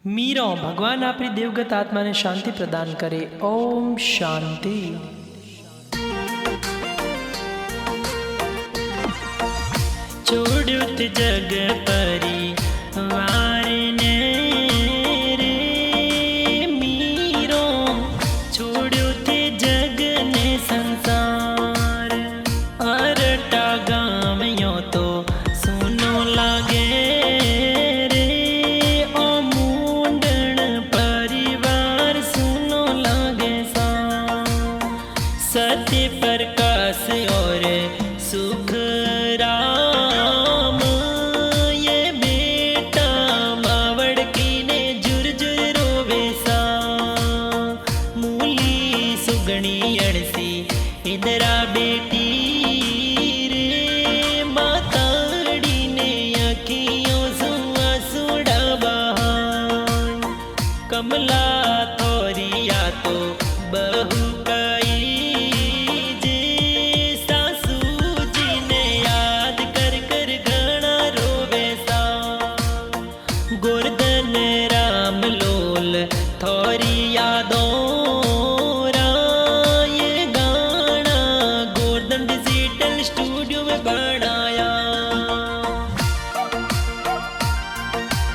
मीरा भगवान अपनी देवगत आत्मा ने शांति प्रदान करे। ओम शांति। छोड़ुत जग परिवार ने रे मीरो, छोड़ुत जग ने संसार। अरटा गाम यो तो सुनो लागे रे, ओ मुंडन परिवार सुनो लागे सा। सत्य प्रकाश और सुख राम, ये बेटा मावड़ की ने जुर जुर रोवे सा। मूली सुगणी अड़सी इंदिरा बेटी रे, माताड़ी ने अखियों सुआ सुड़ा बहार। कमला